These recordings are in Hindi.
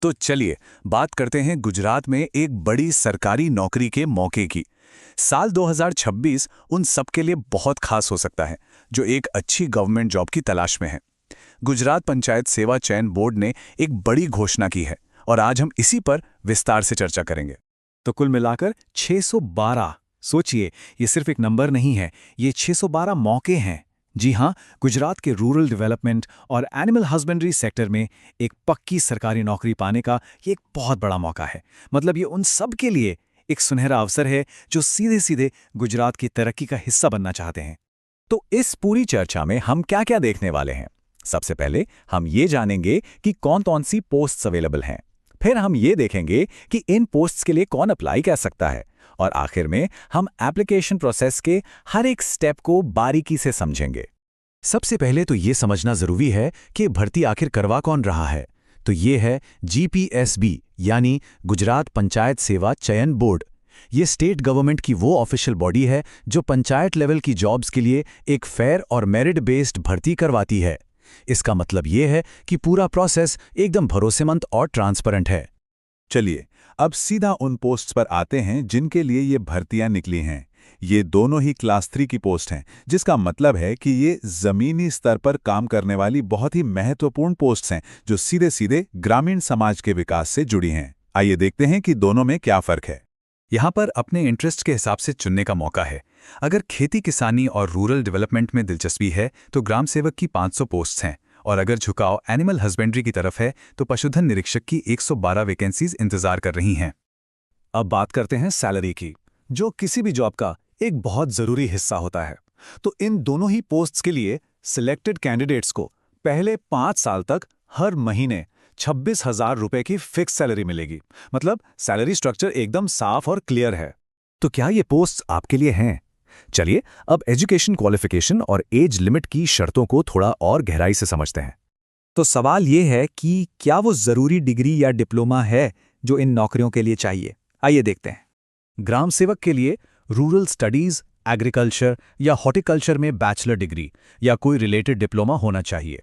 तो चलिए बात करते हैं गुजरात में एक बड़ी सरकारी नौकरी के मौके की। साल 2026 उन सब के लिए बहुत खास हो सकता है जो एक अच्छी गवर्नमेंट जॉब की तलाश में है। गुजरात पंचायत सेवा चयन बोर्ड ने एक बड़ी घोषणा की है और आज हम इसी पर विस्तार से चर्चा करेंगे। तो कुल मिलाकर 612। सोचिए, ये सिर्फ एक नंबर नहीं है, ये 612 मौके हैं। जी हाँ, गुजरात के रूरल डेवलपमेंट और एनिमल हस्बेंड्री सेक्टर में एक पक्की सरकारी नौकरी पाने का ये एक बहुत बड़ा मौका है। मतलब ये उन सब के लिए एक सुनहरा अवसर है जो सीधे सीधे गुजरात की तरक्की का हिस्सा बनना चाहते हैं। तो इस पूरी चर्चा में हम क्या क्या देखने वाले हैं? सबसे पहले हम ये जानेंगे कि कौन कौन सी पोस्ट्स अवेलेबल हैं। फिर हम ये देखेंगे कि इन पोस्ट्स के लिए कौन अप्लाई कर सकता है। और आखिर में हम एप्लीकेशन प्रोसेस के हर एक स्टेप को बारीकी से समझेंगे। सबसे पहले तो ये समझना जरूरी है कि भर्ती आखिर करवा कौन रहा है। तो ये है GPSB यानी गुजरात पंचायत सेवा चयन बोर्ड। ये स्टेट गवर्नमेंट की वो ऑफिशियल बॉडी है जो पंचायत लेवल की जॉब्स के लिए एक फेयर और मेरिट बेस्ड भर्ती करवाती है। इसका मतलब ये है कि पूरा प्रोसेस एकदम भरोसेमंद और ट्रांसपेरेंट है। चलिए अब सीधा उन पोस्ट्स पर आते हैं जिनके लिए ये भर्तियां निकली हैं। ये दोनों ही क्लास 3 की पोस्ट हैं, जिसका मतलब है कि ये जमीनी स्तर पर काम करने वाली बहुत ही महत्वपूर्ण पोस्ट्स हैं जो सीधे सीधे ग्रामीण समाज के विकास से जुड़ी हैं। आइए देखते हैं कि दोनों में क्या फर्क है। यहाँ पर अपने इंटरेस्ट के हिसाब से चुनने का मौका है। अगर खेती किसानी और रूरल डेवलपमेंट में दिलचस्पी है तो ग्राम सेवक की 500 पोस्ट्स हैं, और अगर झुकाव एनिमल हस्बेंड्री की तरफ है तो पशुधन निरीक्षक की 112 वैकेंसीज इंतजार कर रही हैं। अब बात करते हैं सैलरी की, जो किसी भी जॉब का एक बहुत जरूरी हिस्सा होता है। तो इन दोनों ही पोस्ट्स के लिए सिलेक्टेड कैंडिडेट्स को पहले 5 साल तक हर महीने 26,000 रुपए की फिक्स सैलरी मिलेगी। मतलब सैलरी स्ट्रक्चर एकदम साफ और क्लियर है। तो क्या ये पोस्ट्स आपके लिए हैं? चलिए अब एजुकेशन क्वालिफिकेशन और एज लिमिट की शर्तों को थोड़ा और गहराई से समझते हैं। तो सवाल ये है कि क्या वो जरूरी डिग्री या डिप्लोमा है जो इन नौकरियों के लिए चाहिए? आइए देखते हैं। ग्राम सेवक के लिए रूरल स्टडीज, एग्रीकल्चर या हॉर्टिकल्चर में बैचलर डिग्री या कोई रिलेटेड डिप्लोमा होना चाहिए।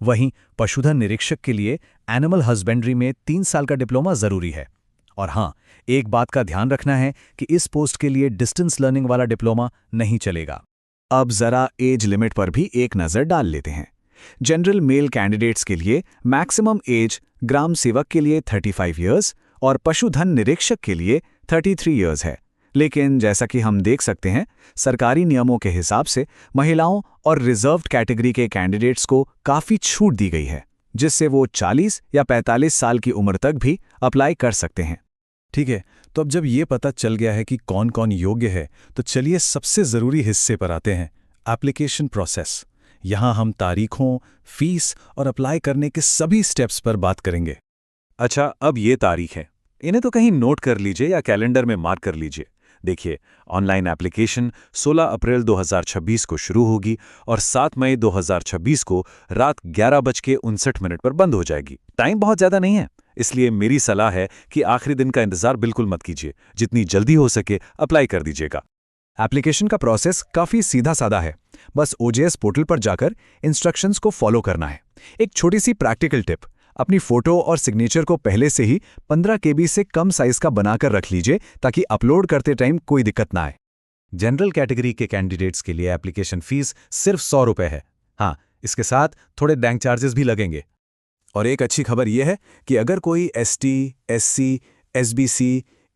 वहीं पशुधन निरीक्षक के लिए एनिमल हस्बेंड्री में 3 साल का डिप्लोमा जरूरी है। और हाँ, एक बात का ध्यान रखना है कि इस पोस्ट के लिए डिस्टेंस लर्निंग वाला डिप्लोमा नहीं चलेगा। अब जरा एज लिमिट पर भी एक नज़र डाल लेते हैं। जनरल मेल कैंडिडेट्स के लिए मैक्सिमम एज ग्राम सेवक के लिए 35 इयर्स और पशुधन निरीक्षक के लिए 33 इयर्स है। लेकिन जैसा कि हम देख सकते हैं, सरकारी नियमों के हिसाब से महिलाओं और रिजर्व्ड कैटेगरी के कैंडिडेट्स को काफ़ी छूट दी गई है, जिससे वो 40 या 45 साल की उम्र तक भी अप्लाई कर सकते हैं। ठीक है, तो अब जब ये पता चल गया है कि कौन कौन योग्य है, तो चलिए सबसे ज़रूरी हिस्से पर आते हैं, एप्लीकेशन प्रोसेस। यहाँ हम तारीखों, फीस और अप्लाई करने के सभी स्टेप्स पर बात करेंगे। अच्छा, अब ये तारीख है, इन्हें तो कहीं नोट कर लीजिए या कैलेंडर में मार्क कर लीजिए। देखिए, ऑनलाइन एप्लीकेशन 16 अप्रैल 2026 को शुरू होगी और 7 मई 2026 को रात 11:59 पर बंद हो जाएगी। टाइम बहुत ज़्यादा नहीं है, इसलिए मेरी सलाह है कि आखिरी दिन का इंतजार बिल्कुल मत कीजिए। जितनी जल्दी हो सके अप्लाई कर दीजिएगा। एप्लीकेशन का प्रोसेस काफ़ी सीधा साधा है। बस OJS पोर्टल पर जाकर इंस्ट्रक्शंस को फॉलो करना है। एक छोटी सी प्रैक्टिकल टिप, अपनी फोटो और सिग्नेचर को पहले से ही 15 KB से कम साइज का बनाकर रख लीजिए ताकि अपलोड करते टाइम कोई दिक्कत ना आए। जनरल कैटेगरी के कैंडिडेट्स के लिए एप्लीकेशन फीस सिर्फ 100 रुपये है। हाँ, इसके साथ थोड़े बैंक चार्जेस भी लगेंगे। और एक अच्छी खबर यह है कि अगर कोई ST, SC, SBC,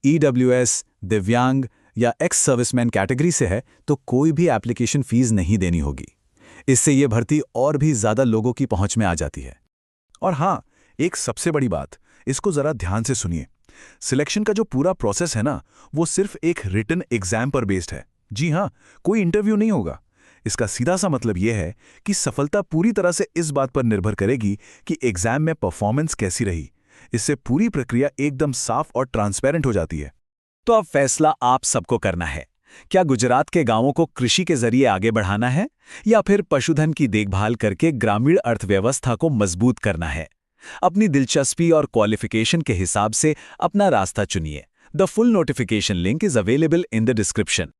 EWS, दिव्यांग या एक्स सर्विसमैन कैटेगरी से है तो कोई भी एप्लीकेशन फीस नहीं देनी होगी। इससे ये भर्ती और भी ज़्यादा लोगों की पहुंच में आ जाती है। और हाँ, एक सबसे बड़ी बात, इसको जरा ध्यान से सुनिए। सिलेक्शन का जो पूरा प्रोसेस है ना, वो सिर्फ एक रिटन एग्जाम पर बेस्ड है। जी हाँ, कोई इंटरव्यू नहीं होगा। इसका सीधा सा मतलब यह है कि सफलता पूरी तरह से इस बात पर निर्भर करेगी कि एग्जाम में परफॉर्मेंस कैसी रही। इससे पूरी प्रक्रिया एकदम साफ और ट्रांसपेरेंट हो जाती है। तो अब फैसला आप सबको करना है। क्या गुजरात के गांवों को कृषि के जरिए आगे बढ़ाना है या फिर पशुधन की देखभाल करके ग्रामीण अर्थव्यवस्था को मजबूत करना है? अपनी दिलचस्पी और क्वालिफिकेशन के हिसाब से अपना रास्ता चुनिए। The full notification link is available in the description.